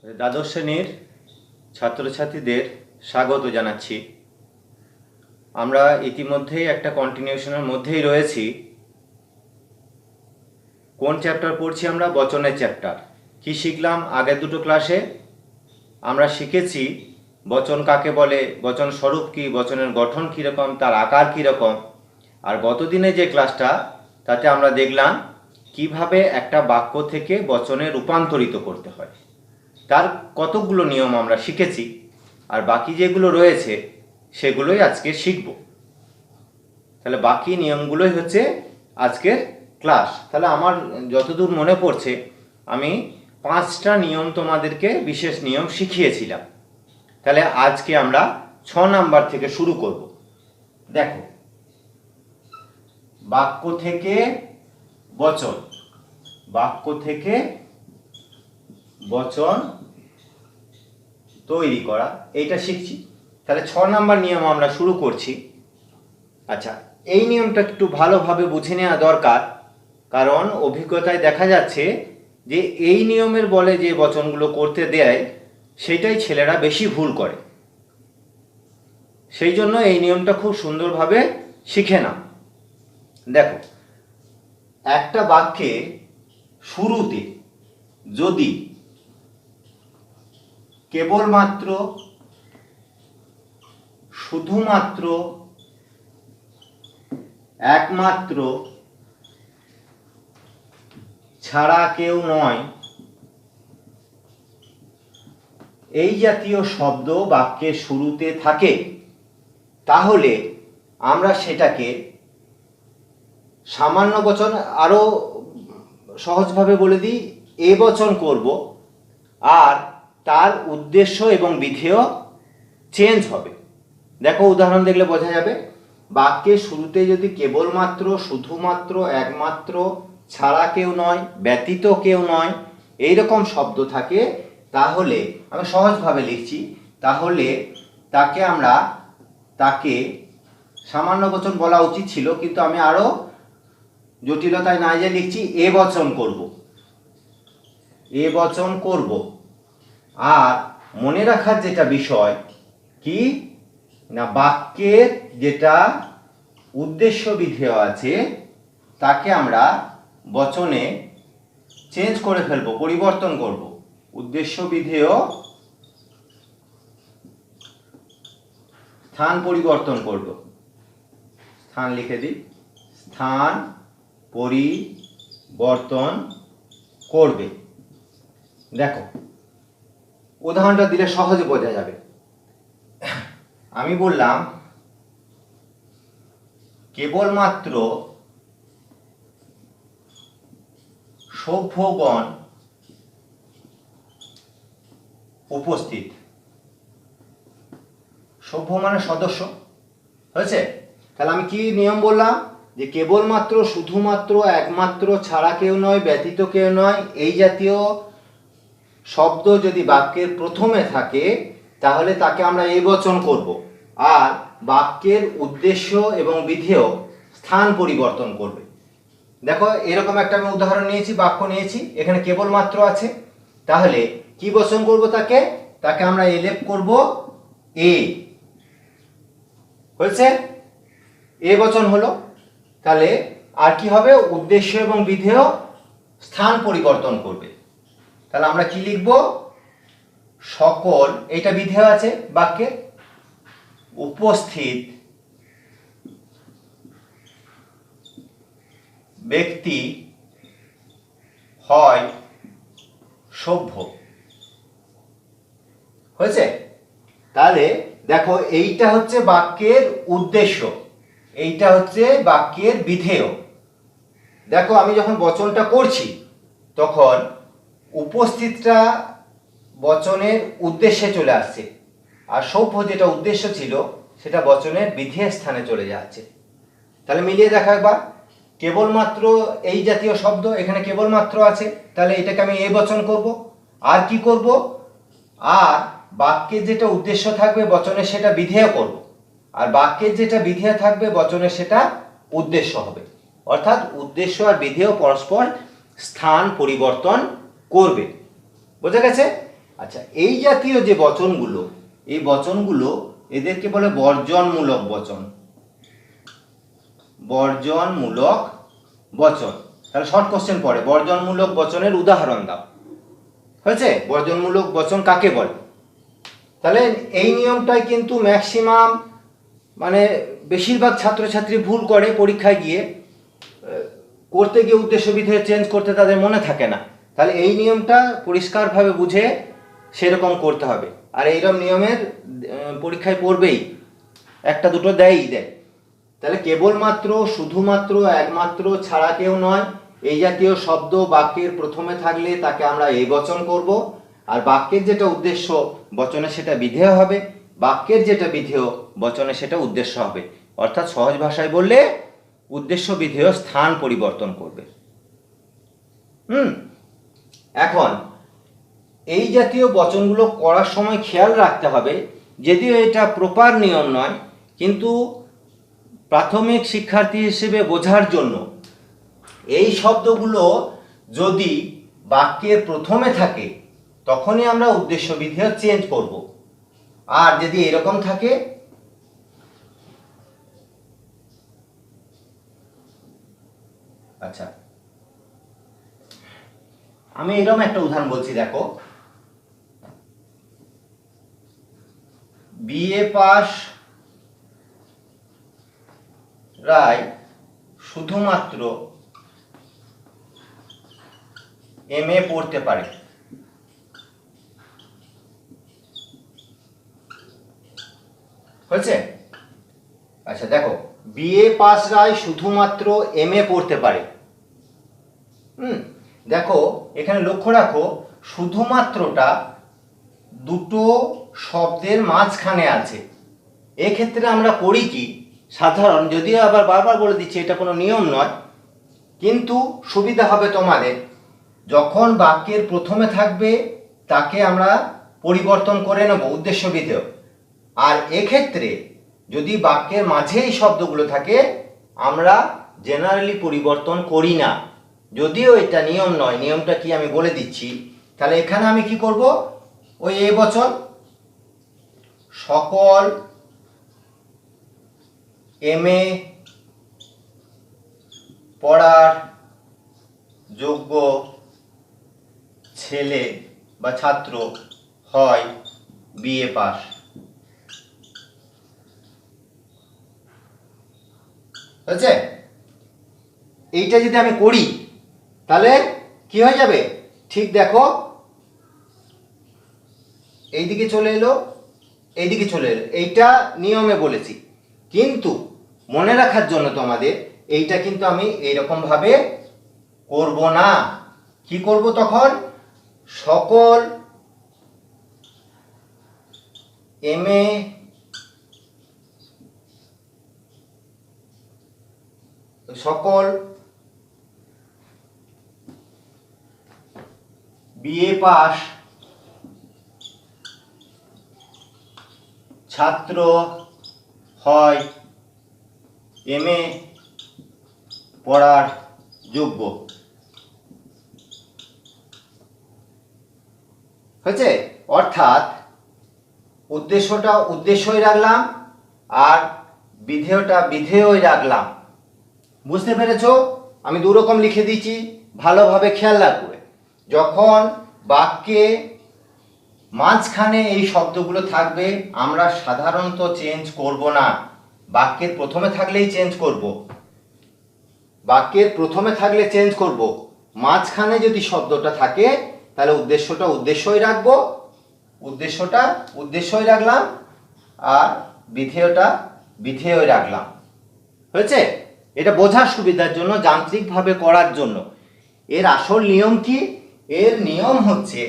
দ্বাদশ শ্রেণীর ছাত্রছাত্রীদের স্বাগত জানাচ্ছি। আমরা ইতিমধ্যেই একটা কন্টিনিউশনের মধ্যেই রয়েছি। কোন চ্যাপ্টার পড়ছি আমরা? বচনের চ্যাপ্টার। কি শিখলাম আগের দুটো ক্লাসে? আমরা শিখেছি বচন কাকে বলে, বচন স্বরূপ কী, বচনের গঠন কীরকম, তার আকার কীরকম। আর গতদিনে যে ক্লাসটা, তাতে আমরা দেখলাম কিভাবে একটা বাক্য থেকে বচনে রূপান্তরিত করতে হয়। তার কতগুলো নিয়ম আমরা শিখেছি, আর বাকি যেগুলো রয়েছে সেগুলোই আজকে শিখব। তাহলে বাকি নিয়মগুলোই হচ্ছে আজকের ক্লাস। তাহলে আমার যতদূর মনে পড়ছে আমি 5টা নিয়ম তোমাদেরকে বিশেষ নিয়ম শিখিয়েছিলাম। তাহলে আজকে আমরা 6 নাম্বার থেকে শুরু করব। দেখো, বাক্য থেকে বচন, বাক্য থেকে বচন তৈরি করা, এইটা শিখছি। তাহলে 6 নাম্বার নিয়ম আমরা শুরু করছি। আচ্ছা, এই নিয়মটা একটু ভালোভাবে বুঝে নেওয়া দরকার, কারণ অভিজ্ঞতায় দেখা যাচ্ছে যে এই নিয়মের বলে যে বচনগুলো করতে দেয় সেটাই ছেলেরা বেশি ভুল করে। সেই জন্য এই নিয়মটা খুব সুন্দরভাবে শিখে নাও। দেখো, একটা বাক্যে শুরুতে যদি কেবলমাত্র, শুধুমাত্র, একমাত্র, ছাড়া কেউ নয়, এই জাতীয় শব্দ বাক্যের শুরুতে থাকে, তাহলে আমরা সেটাকে সামান্য বচন, আরো সহজভাবে বলে দিই, এ বচন করব, আর তার উদ্দেশ্য এবং বিধেয় চেঞ্জ হবে। দেখো, উদাহরণ দেখলে বোঝা যাবে। বাক্যের শুরুতে যদি কেবলমাত্র, শুধুমাত্র, একমাত্র, ছাড়া কেউ নয়, ব্যতীত কেউ নয়, এইরকম শব্দ থাকে, তাহলে আমি সহজভাবে লিখছি, তাহলে তাকে সামান্য বচন বলা উচিত ছিল, কিন্তু আমি আরো জটিলতায় না যে লিখছি এ বচন করব, এ বচন করব। আর মনে রাখার যেটা বিষয় কি না, বাক্যের যেটা উদ্দেশ্য বিধেয় আছে তাকে আমরা বচনে চেঞ্জ করে ফেলবো, পরিবর্তন করব। উদ্দেশ্য বিধেয় স্থান পরিবর্তন করব। স্থান লিখে দিই, স্থান পরিবর্তন করবে। দেখো, উদাহরণটা দিলে সহজে বোঝা যাবে। আমি বললাম কেবলমাত্র সভ্যগণ উপস্থিত। সভ্য মানে সদস্য, হয়েছে? তাহলে আমি কি নিয়ম বললাম? যে কেবলমাত্র, শুধুমাত্র, একমাত্র, ছাড়া কেউ নয়, ব্যতীত কেউ নয়, এই জাতীয় শব্দ যদি বাক্যের প্রথমে থাকে তাহলে তাকে আমরা এই বচন করব, আর বাক্যের উদ্দেশ্য এবং বিধেয় স্থান পরিবর্তন করবে। দেখো, এরকম একটা আমি উদাহরণ নিয়েছি, বাক্য নিয়েছি, এখানে কেবলমাত্র আছে, তাহলে কি বচন করব? তাকে আমরা এলেপ করব এ, হয়েছে? এ বচন হলো। তাহলে আর কি হবে? উদ্দেশ্য এবং বিধেয় স্থান পরিবর্তন করবে। তাহলে আমরা কি লিখব? সকল, এটা বিধেয় আছে বাক্যে, উপস্থিত ব্যক্তি হয় সভ্য। হয়েছে? তাহলে দেখো, এইটা হচ্ছে বাক্যের উদ্দেশ্য, এইটা হচ্ছে বাক্যের বিধেয়। দেখো, আমি যখন বচনটা করছি তখন উপস্থিতটা বচনের উদ্দেশ্যে চলে আসছে, আর সভ্য যেটা উদ্দেশ্য ছিল সেটা বচনের বিধেয় স্থানে চলে যাচ্ছে। তাহলে মিলিয়ে দেখা একবার, কেবলমাত্র এই জাতীয় শব্দ এখানে কেবলমাত্র আছে, তাহলে এটাকে আমি এ বচন করব। আর কি করব? আর বাক্যের যেটা উদ্দেশ্য থাকবে বচনে সেটা বিধেয় করব, আর বাক্যের যেটা বিধেয় থাকবে বচনে সেটা উদ্দেশ্য হবে। অর্থাৎ উদ্দেশ্য আর বিধেয় পরস্পর স্থান পরিবর্তন করবে। বোঝা গেছে? আচ্ছা, এই জাতীয় যে বচনগুলো, এই বচনগুলো এদেরকে বলে বর্জনমূলক বচন। বর্জনমূলক বচন। তাহলে শর্ট কোশ্চেন পড়ে, বর্জনমূলক বচনের উদাহরণ দাও। হয়েছে? বর্জনমূলক বচন কাকে বলে? তাহলে এই নিয়মটাই কিন্তু ম্যাক্সিমাম মানে বেশিরভাগ ছাত্রছাত্রী ভুল করে পরীক্ষায় গিয়ে, করতে গিয়ে উদ্দেশ্য বিধেয় চেঞ্জ করতে তাদের মনে থাকে না। তাহলে এই নিয়মটা পরিষ্কারভাবে বুঝে সেরকম করতে হবে। আর এইরকম নিয়মের পরীক্ষায় পড়বেই, একটা দুটো দেয়। তাহলে কেবলমাত্র, শুধুমাত্র, একমাত্র ছাড়া কেউ নয়, এই জাতীয় শব্দ বাক্যের প্রথমে থাকলে তাকে আমরা এই বচন করব। আর বাক্যের যেটা উদ্দেশ্য বচনে সেটা বিধেয় হবে, বাক্যের যেটা বিধেয় বচনে সেটা উদ্দেশ্য হবে। অর্থাৎ সহজ ভাষায় বললে উদ্দেশ্য বিধেয় স্থান পরিবর্তন করবে। এখন এই জাতীয় বচনগুলো করার সময় খেয়াল রাখতে হবে, যদিও এটা প্রপার নিয়ম নয়, কিন্তু প্রাথমিক শিক্ষার্থী হিসেবে বোঝার জন্য এই শব্দগুলো যদি বাক্যের প্রথমে থাকে তখনই আমরা উদ্দেশ্য বিধেয় চেঞ্জ করব। আর যদি এরকম থাকে, আচ্ছা আমি এরকম একটা উদাহরণ বলছি, দেখো, বিএ পাস রায় শুধুমাত্র এমএ পড়তে পারে। হয়েছে? আচ্ছা দেখো, বিএ পাস রায় শুধুমাত্র এমএ পড়তে পারে। দেখো এখানে লক্ষ্য রাখো, শুধুমাত্রটা দুটো শব্দের মাঝখানে আছে। এক্ষেত্রে আমরা করি কি, সাধারণ, যদিও আবার বারবার বলে দিচ্ছি এটা কোনো নিয়ম নয়, কিন্তু সুবিধা হবে তোমাদের, যখন বাক্যের প্রথমে থাকবে তাকে আমরা পরিবর্তন করে নেব উদ্দেশ্য বিধেয়। আর এক্ষেত্রে যদি বাক্যের মাঝে এই শব্দগুলো থাকে আমরা জেনারেলি পরিবর্তন করি না, যদিও এটা নিয়ম নয়। নিয়মটা কি আমি বলে দিচ্ছি। তাহলে এখানে আমি কি করব, ওই এ বচন, সকল এমএ পড়ার যোগ্য ছেলে বা ছাত্র হয় বিএ পাস। হয়েছে? এইটা যদি আমি করি তাহলে কি হয়ে যাবে, ঠিক দেখো, এইদিকে চলে এলো, এইদিকে চলে এলো। এইটা নিয়মে বলেছি, কিন্তু মনে রাখার জন্য তোমাদের এইটা কিন্তু আমি এইরকম ভাবে করব না। কি করব তখন, সকল এমএ সকল বিএ পাস ছাত্র হয় এমএ পড়ার যোগ্য। হয়েছে? অর্থাৎ উদ্দেশ্যটা উদ্দেশ্যই রাখলাম আর বিধেয়টা বিধেয়ই রাখলাম। বুঝতে পেরেছো? আমি দুরকম লিখে দিয়েছি, ভালোভাবে খেয়াল রাখবে। যখন বাক্যে মাঝখানে এই শব্দগুলো থাকবে আমরা সাধারণত চেঞ্জ করব না, বাক্যের প্রথমে থাকলেই চেঞ্জ করব। বাক্যের প্রথমে থাকলে চেঞ্জ করব, মাঝখানে যদি শব্দটা থাকে তাহলে উদ্দেশ্যটা উদ্দেশ্যই রাখবো, উদ্দেশ্যটা উদ্দেশ্যই রাখলাম আর বিধেয়টা বিধেয়ই রাখলাম। হয়েছে? এটা বোঝার সুবিধার জন্য, যান্ত্রিকভাবে করার জন্য। এর আসল নিয়ম কি? এর নিয়ম হচ্ছে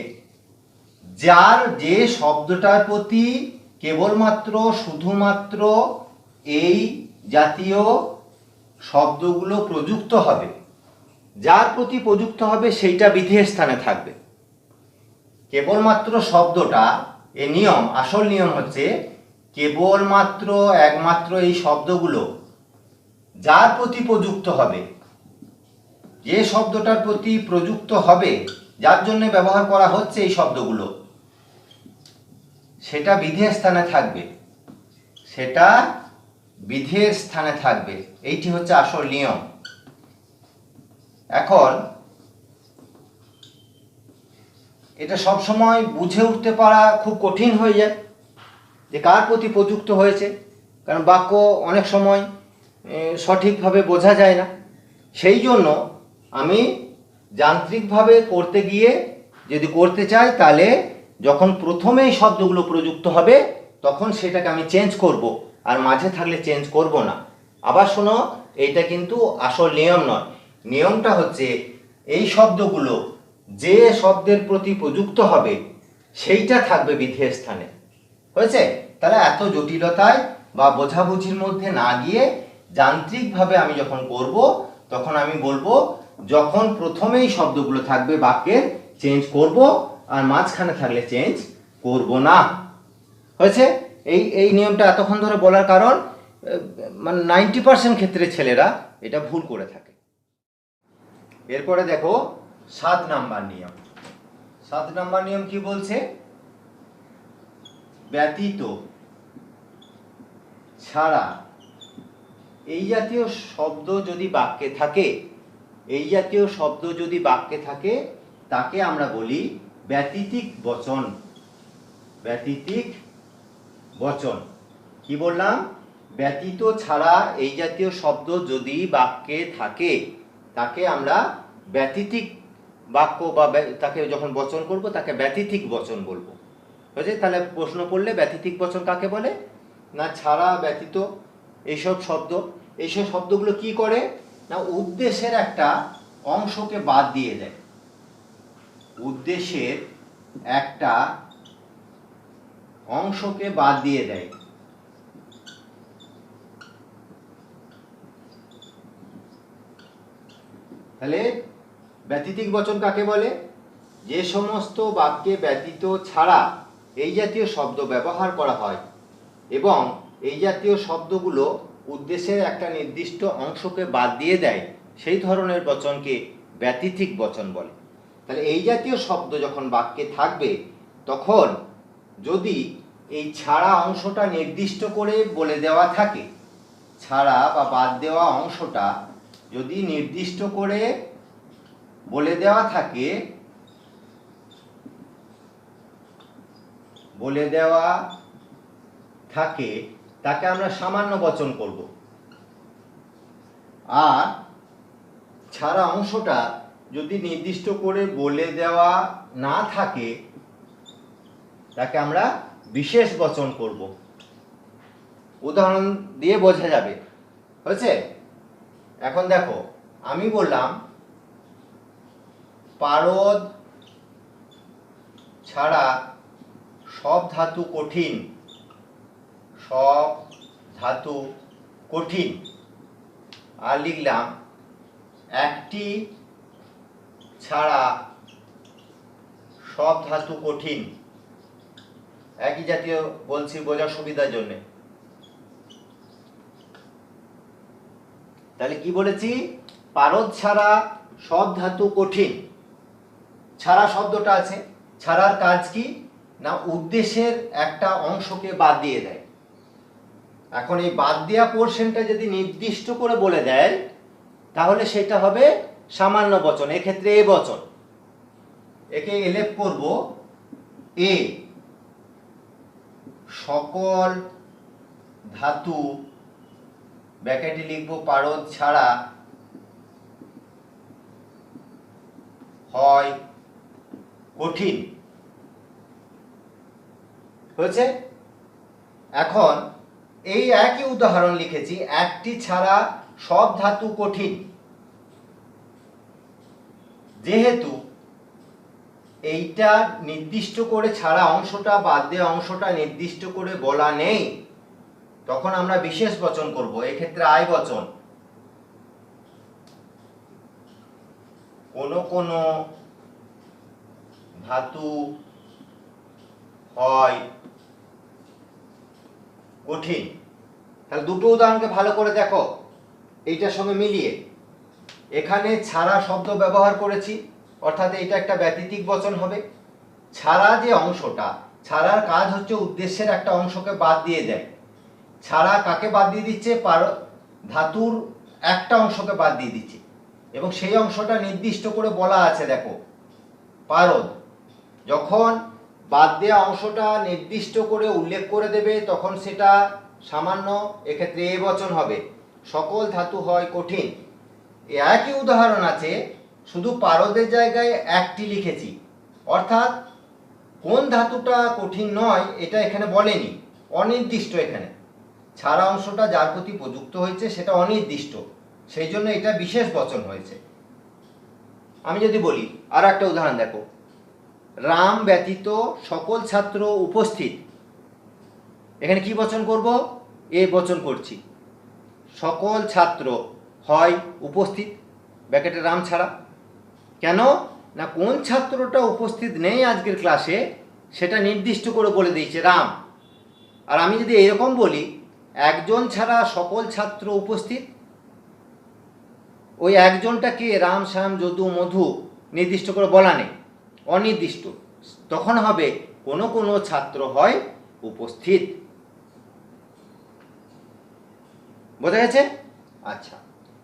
যার যে শব্দটার প্রতি কেবলমাত্র শুধুমাত্র এই জাতীয় শব্দগুলো প্রযুক্ত হবে, যার প্রতি প্রযুক্ত হবে সেইটা বিধেয় স্থানে থাকবে। কেবলমাত্র শব্দটা, এই নিয়ম, আসল নিয়ম হচ্ছে কেবলমাত্র একমাত্র এই শব্দগুলো যার প্রতি প্রযুক্ত হবে, যে শব্দটার প্রতি প্রযুক্ত হবে, যার জন্য ব্যবহার করা হচ্ছে এই শব্দগুলো, সেটা বিধেয়ের স্থানে থাকবে, সেটা বিধেয়ের স্থানে থাকবে। এইটি হচ্ছে আসল নিয়ম। এখন এটা সব সময় বুঝে উঠতে পারা খুব কঠিন হয়ে যায় যে কার প্রতি প্রযুক্ত হয়েছে, কারণ বাক্য অনেক সময় সঠিকভাবে বোঝা যায় না। সেই জন্য আমি যান্ত্রিকভাবে করতে গিয়ে যদি করতে চাই, তাহলে যখন প্রথমেই শব্দগুলো প্রযুক্ত হবে তখন সেটাকে আমি চেঞ্জ করব, আর মাঝে থাকলে চেঞ্জ করব না। আবার শোনো, এইটা কিন্তু আসল নিয়ম নয়। নিয়মটা হচ্ছে এই শব্দগুলো যে শব্দের প্রতি প্রযুক্ত হবে সেইটা থাকবে বিধেয়ের স্থানে। হয়েছে? তাহলে এত জটিলতায় বা বোঝাবুঝির মধ্যে না গিয়ে যান্ত্রিকভাবে আমি যখন করব, তখন আমি বলবো যখন প্রথমেই শব্দগুলো থাকবে বাক্যের, চেঞ্জ করব, আর মাঝখানে থাকলে চেঞ্জ করব না। হয়েছে? এই নিয়মটা এতক্ষণ ধরে বলার কারণ মানে 90% ক্ষেত্রে ছেলেরা এটা ভুল করে থাকে। এরপরে দেখো 7 নাম্বার নিয়ম। 7 নাম্বার নিয়ম কি বলছে? ব্যতীত, ছাড়া, এই জাতীয় শব্দ যদি বাক্যে থাকে, এই জাতীয় শব্দ যদি বাক্যে থাকে, তাকে আমরা বলি ব্যতীতিক বচন। ব্যতীতিক বচন। কি বললাম? ব্যতীত, ছাড়া এই জাতীয় শব্দ যদি বাক্যে থাকে, তাকে আমরা ব্যতীতিক বাক্য বা তাকে যখন বচন করব তাকে ব্যতীতিক বচন বলবো। বুঝলি? তাহলে প্রশ্ন করলে ব্যতীতিক বচন কাকে বলে? না ছাড়া, ব্যতীত, এইসব শব্দগুলো কি করে না উদ্দেশ্যের একটা অংশকে বাদ দিয়ে দেয়। উদ্দেশ্যের একটা অংশকে বাদ দিয়ে দেয়। তাহলে ব্যতীতিক বচন কাকে বলে? যে সমস্ত বাক্যে ব্যতীত, ছাড়া এই জাতীয় শব্দ ব্যবহার করা হয় এবং এই জাতীয় শব্দগুলো উদ্দেশ্যের একটা নির্দিষ্ট অংশকে বাদ দিয়ে দেয়, সেই ধরনের বচনকে ব্যতীতিক বচন বলে। তাহলে এই জাতীয় শব্দ যখন বাক্যে থাকবে, তখন যদি এই ছাড়া অংশটা নির্দিষ্ট করে বলে দেওয়া থাকে, ছাড়া বা বাদ দেওয়া অংশটা যদি নির্দিষ্ট করে বলে দেওয়া থাকে, তাকে আমরা সামান্য বচন করব। আর ছাড়া অংশটা যদি নির্দিষ্ট করে বলে দেওয়া না থাকে, তাকে আমরা বিশেষ বচন করব। উদাহরণ দিয়ে বোঝা যাবে। হয়েছে? এখন দেখো, আমি বললাম পারদ ছাড়া সব ধাতু কঠিন। সব ধাতু কঠিন। আর লিখলাম একটি ছাড়া সব ধাতু কঠিন। একই জাতীয় বলছি বোঝার সুবিধার জন্য। তাহলে কি বলেছি? পারদ ছাড়া সব ধাতু কঠিন। ছাড়া শব্দটা আছে, ছাড়ার কাজ কি না উদ্দেশ্যের একটা অংশকে বাদ দিয়ে দেয়। এখন এই বাদ দেওয়া পোরশনটা যদি নির্দিষ্ট করে বলে দেয়, তাহলে সেটা হবে সামান্য বচন, এক্ষেত্রে এ বচন। একে এলেপ করব এ। সকল ধাতু, ব্র্যাকেটে লিখব পারদ ছাড়া, হয় কঠিন। হয়েছে? এখন এই একই উদাহরণ লিখেছি, একটি ছাড়া সব ধাতু কঠিন। যেহেতু এইটা নির্দিষ্ট করে ছাড়া অংশটা বাদ দেওয়া অংশটা নির্দিষ্ট করে বলা নেই, তখন আমরা বিশেষ বচন করব। এক্ষেত্রে আই বচন। কোন কোন ধাতু হয় কঠিন। তাহলে দুটো উদাহরণকে ভালো করে দেখো, এইটার সঙ্গে মিলিয়ে। এখানে ছাড়া শব্দ ব্যবহার করেছি, অর্থাৎ এটা একটা ব্যতীতিক বচন হবে। ছাড়া যে অংশটা, ছাড়ার কাজ হচ্ছে উদ্দেশ্যের একটা অংশকে বাদ দিয়ে দেয়। ছাড়া কাকে বাদ দিয়ে দিচ্ছে? ধাতুর একটা অংশকে বাদ দিয়ে দিচ্ছে, এবং সেই অংশটা নির্দিষ্ট করে বলা আছে। দেখো, পারদ যখন বাদ দেওয়া অংশটা নির্দিষ্ট করে উল্লেখ করে দেবে তখন সেটা সামান্য, এক্ষেত্রে এ বচন হবে। সকল ধাতু হয় কঠিন। একই উদাহরণ আছে, শুধু পারদের জায়গায় একটি লিখেছি, অর্থাৎ কোন ধাতুটা কঠিন নয় এটা এখানে বলেনি, অনির্দিষ্ট। এখানে ছাড়া অংশটা যার প্রতি প্রযুক্ত হয়েছে সেটা অনির্দিষ্ট, সেই জন্য এটা বিশেষ বচন হয়েছে। আমি যদি বলি, আর একটা উদাহরণ দেখো, রাম ব্যতীত সকল ছাত্র উপস্থিত। এখানে কি বচন করব? এ বচন করছি। সকল ছাত্র হয় উপস্থিত, ব্র্যাকেটে রাম ছাড়া। কেন না, কোন ছাত্রটা উপস্থিত নেই আজকের ক্লাসে সেটা নির্দিষ্ট করে বলে দিয়েছে, রাম। আর আমি যদি এরকম বলি, একজন ছাড়া সকল ছাত্র উপস্থিত, ওই একজনটাকে রাম, শ্যাম, যদু, মধু নির্দিষ্ট করে বলা নেই, অনির্দিষ্ট। তখন হবে কোনো কোনো ছাত্র হয় উপস্থিত। বোঝা গেছে? আচ্ছা,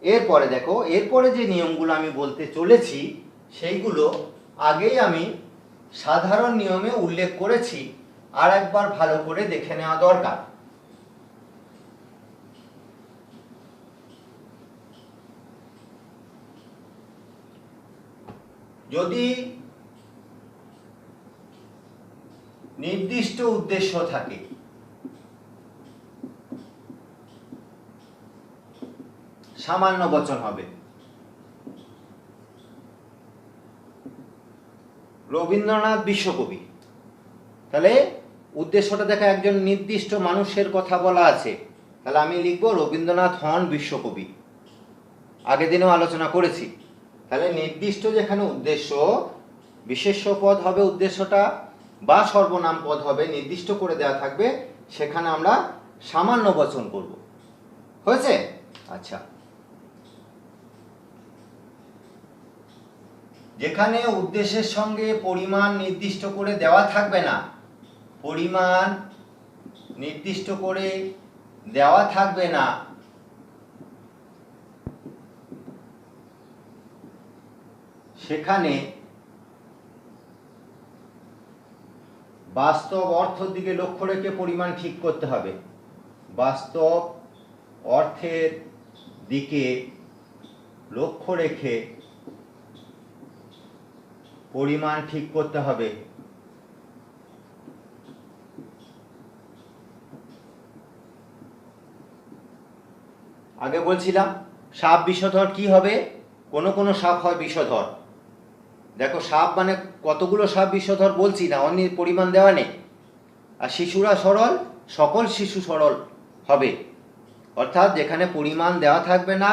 এরপরে দেখো, এরপরে যে নিয়মগুলো আমি বলতে চলেছি সেইগুলো আগেই আমি সাধারণ নিয়মে উল্লেখ করেছি, আর একবার ভালো করে দেখে নেওয়া দরকার। যদি নির্দিষ্ট উদ্দেশ্য থাকে, সামান্য বচন হবে। রবীন্দ্রনাথ বিশ্বকবি, তাহলে উদ্দেশ্যটা দেখা একজন নির্দিষ্ট মানুষের কথা বলা আছে, তাহলে আমি লিখব রবীন্দ্রনাথ হন বিশ্বকবি। আগের দিনেও আলোচনা করেছি। তাহলে নির্দিষ্ট যেখানে উদ্দেশ্য, বিশেষ্য পদ হবে উদ্দেশ্যটা, বা সর্বনাম পদ হবে, নির্দিষ্ট করে দেওয়া থাকবে, সেখানে আমরা সামান্য বচন করব। হয়েছে? আচ্ছা, যেখানে উদ্দেশ্যের সঙ্গে পরিমাণ নির্দিষ্ট করে দেওয়া থাকবে না, পরিমাণ নির্দিষ্ট করে দেওয়া থাকবে না, সেখানে বাস্তব অর্থের দিকে লক্ষ্য রেখে পরিমাণ ঠিক করতে হবে। বাস্তব অর্থের দিকে লক্ষ্য রেখে পরিমাণ ঠিক করতে হবে। আগে বলছিলাম সাপ বিষধর কি হবে? কোনো কোনো সাপ হয় বিষধর। দেখো, সাপ মানে কতগুলো সাপ বিষধর বলছি না, অন্য পরিমাণ দেওয়া নেই। আর শিশুরা সরল, সকল শিশু সরল হবে। অর্থাৎ যেখানে পরিমাণ দেওয়া থাকবে না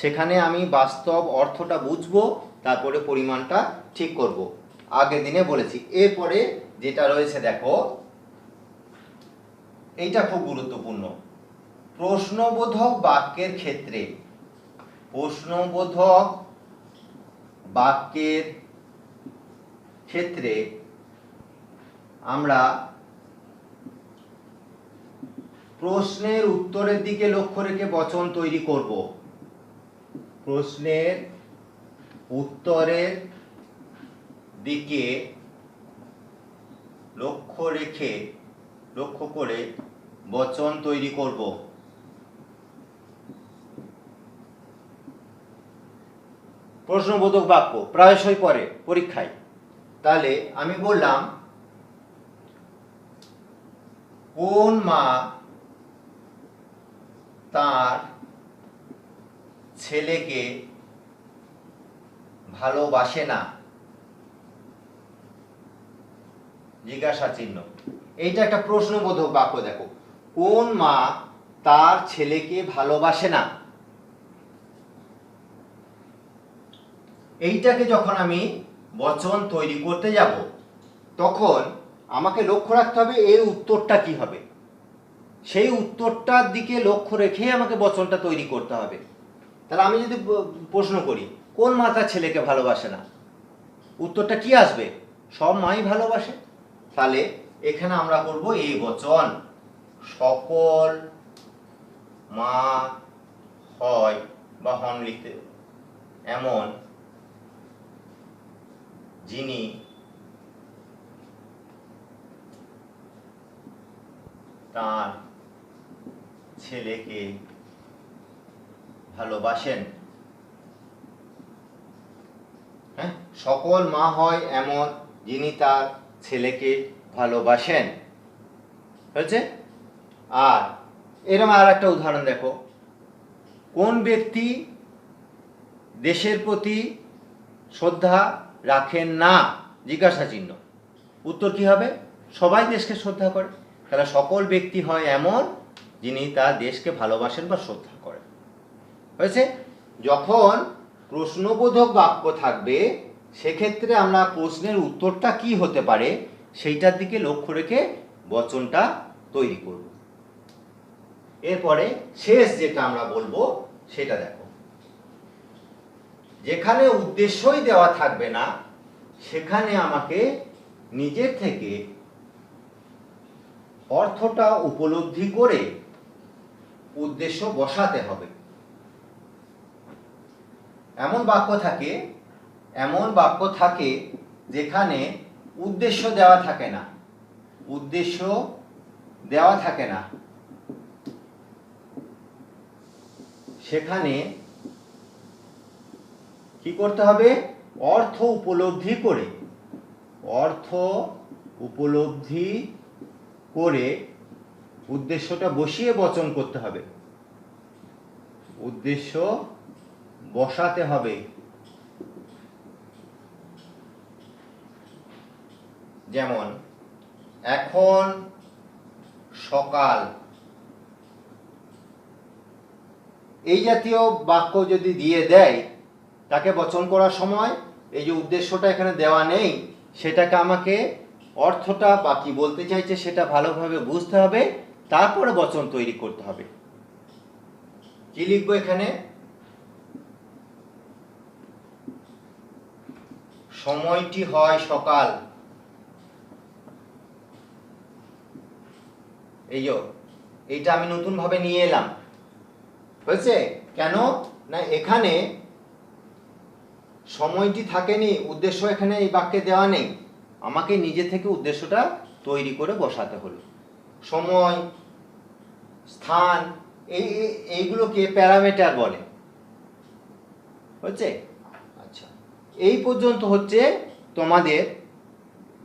সেখানে আমি বাস্তব অর্থটা বুঝবো, তারপরে পরিমাণটা ঠিক করব। আগের দিনে বলেছি। এরপরে যেটা রয়েছে দেখো, এইটা খুব গুরুত্বপূর্ণ। প্রশ্নবোধক বাক্যের ক্ষেত্রে, প্রশ্নবোধক বাক্যের ক্ষেত্রে আমরা প্রশ্নের উত্তরের দিকে লক্ষ্য রেখে বচন তৈরি করব। প্রশ্নের উত্তরের দিকে লক্ষ্য করে বচন তৈরি করব। প্রশ্নবোধক বাক্য প্রায়শই পড়ে পরীক্ষায়। তাহলে আমি বললাম, কোন মা তার ছেলেকে ভালোবাসে না? জিজ্ঞাসা চিহ্ন। এইটা একটা প্রশ্নবোধক বাক্য। দেখো, কোন মা তার ছেলেকে ভালোবাসে না, এইটাকে যখন আমি বচন তৈরি করতে যাব তখন আমাকে লক্ষ্য রাখতে হবে এর উত্তরটা কি হবে। সেই উত্তরটার দিকে লক্ষ্য রেখে আমাকে বচনটা তৈরি করতে হবে। তাহলে আমি যদি প্রশ্ন করি, কোন মা তার ছেলেকে ভালোবাসে না, উত্তরটা কি আসবে? সব মাই ভালোবাসে। তাহলে এখানে আমরা করব এই বচন, সকল মা হয় বা হন লিখতে, এমন যিনি তার ছেলেকে ভালোবাসেন। হ্যাঁ, সকল মা হয় এমন যিনি তার ছেলেকে ভালোবাসেন হয়েছে। আর এরকম আর একটা উদাহরণ দেখো, কোন ব্যক্তি দেশের প্রতি শ্রদ্ধা রাখেন না, জিজ্ঞাসা চিহ্ন, উত্তর কি হবে? সবাই দেশকে শ্রদ্ধা করে। তাহলে সকল ব্যক্তি হয় এমন যিনি তার দেশকে ভালোবাসেন বা শ্রদ্ধা করেন হয়েছে। যখন প্রশ্নবোধক বাক্য থাকবে সেক্ষেত্রে আমরা প্রশ্নের উত্তরটা কি হতে পারে সেইটার দিকে লক্ষ্য রেখে বচনটা তৈরি করব। এরপরে শেষ যেটা আমরা বলবো সেটা দেখো, যেখানে উদ্দেশ্যই দেওয়া থাকবে না সেখানে আমাকে নিজের থেকে অর্থটা উপলব্ধি করে উদ্দেশ্য বসাতে হবে। এমন বাক্য থাকে যেখানে উদ্দেশ্য দেওয়া থাকে না, সেখানে কি করতে হবে? অর্থ উপলব্ধি করে উদ্দেশ্যটা বসিয়ে বচন করতে হবে, উদ্দেশ্য বসাতে হবে। যেমন এখন সকাল, এই জাতীয় বাক্য যদি দিয়ে দেয় তাকে বচন করার সময় এই যে উদ্দেশ্যটা এখানে দেওয়া নেই সেটাকে আমাকে অর্থটা বা কি বলতে চাইছে সেটা ভালোভাবে বুঝতে হবে, তারপরে বচন তৈরি করতে হবে। কি লিখবো এখানে? সময়টি হয় সকাল। এইটা আমি নতুন ভাবে নিয়ে এলাম হয়েছে। কেন না এখানে সময়টি থাকেনি, উদ্দেশ্য এখানে এই বাক্যে দেওয়া নেই, আমাকে নিজে থেকে উদ্দেশ্যটা তৈরি করে বসাতে হলো। সময়, স্থান, এইগুলোকে প্যারামিটার বলে হচ্ছে। আচ্ছা, এই পর্যন্ত হচ্ছে তোমাদের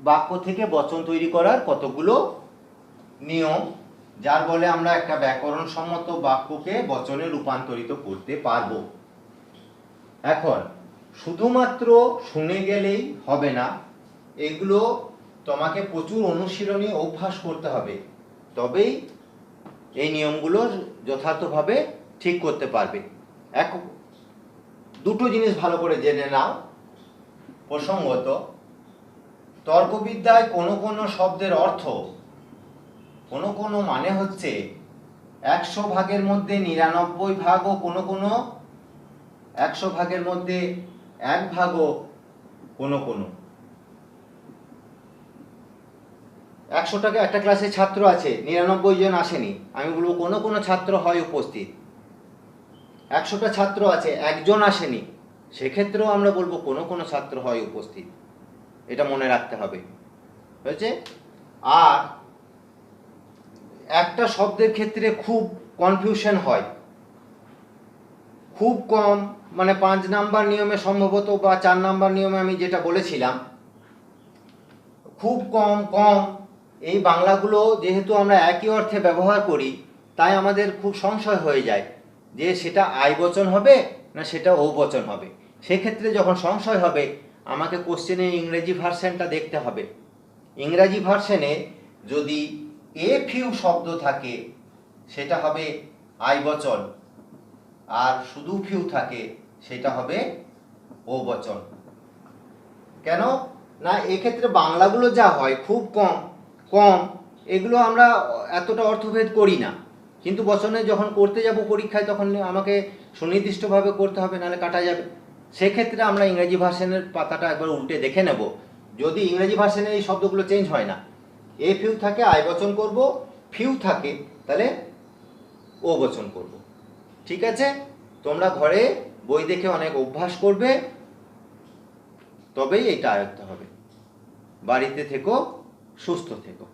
বাক্য থেকে বচন তৈরি করার কতগুলো নিয়ম, যার বলে আমরা একটা ব্যাকরণসম্মত বাক্যকে বচনে রূপান্তরিত করতে পারবো। এখন শুধুমাত্র শুনে গেলেই হবে না, এগুলো তোমাকে প্রচুর অনুশীলনী অভ্যাস করতে হবে, তবেই এই নিয়মগুলো যথার্থভাবে ঠিক করতে পারবে। দুটো জিনিস ভালো করে জেনে নাও। প্রসঙ্গত, তর্কবিদ্যায় কোনো শব্দের অর্থ কোনো মানে হচ্ছে 100 ভাগের মধ্যে 99 ভাগ ও কোনো 100 ভাগের মধ্যে 1 ভাগও কোনো 100টাকে একটা ক্লাসে ছাত্র আছে, 99 জন আসেনি, আমি বলবো কোনো ছাত্র হয় উপস্থিত। 100টা ছাত্র আছে, একজন আসেনি, সেক্ষেত্রেও আমরা বলবো কোনো ছাত্র হয় উপস্থিত। এটা মনে রাখতে হবে হয়েছে। আর একটা শব্দের ক্ষেত্রে খুব কনফিউশন হয়, খুব কম, মানে 5 নাম্বার নিয়মে সম্ভবত বা 4 নাম্বার নিয়মে আমি যেটা বলেছিলাম, খুব কম, এই বাংলাগুলো যেহেতু আমরা একই অর্থে ব্যবহার করি তাই আমাদের খুব সংশয় হয়ে যায় যে সেটা আই বচন হবে না সেটা ও বচন হবে। সেক্ষেত্রে যখন সংশয় হবে আমাকে কোশ্চেনের ইংরেজি ভার্সনটা দেখতে হবে। ইংরাজি ভার্সনে যদি এ ফিউ শব্দ থাকে সেটা হবে আই বচন, আর শুধু ফিউ থাকে সেটা হবে ও বচন। কেন না এক্ষেত্রে বাংলাগুলো যা হয় খুব কম, এগুলো আমরা এতটা অর্থভেদ করি না, কিন্তু বচনে যখন করতে যাব পরীক্ষায় তখন আমাকে সুনির্দিষ্টভাবে করতে হবে, নাহলে কাটা যাবে। সেক্ষেত্রে আমরা ইংরেজি ভার্সনের পাতাটা একবার উল্টে দেখে নেব, যদি ইংরেজি ভার্সনে এই শব্দগুলো চেঞ্জ হয় না, এ ফিউ থাকে আই বচন করব, ফিউ থাকে তাহলে ও বচন করব। ঠিক আছে, তোমরা ঘরে বই দেখে অনেক অভ্যাস করবে, তবেই এটা আয়ত্ত হবে। বাড়িতে থেকো, সুস্থ থেকো।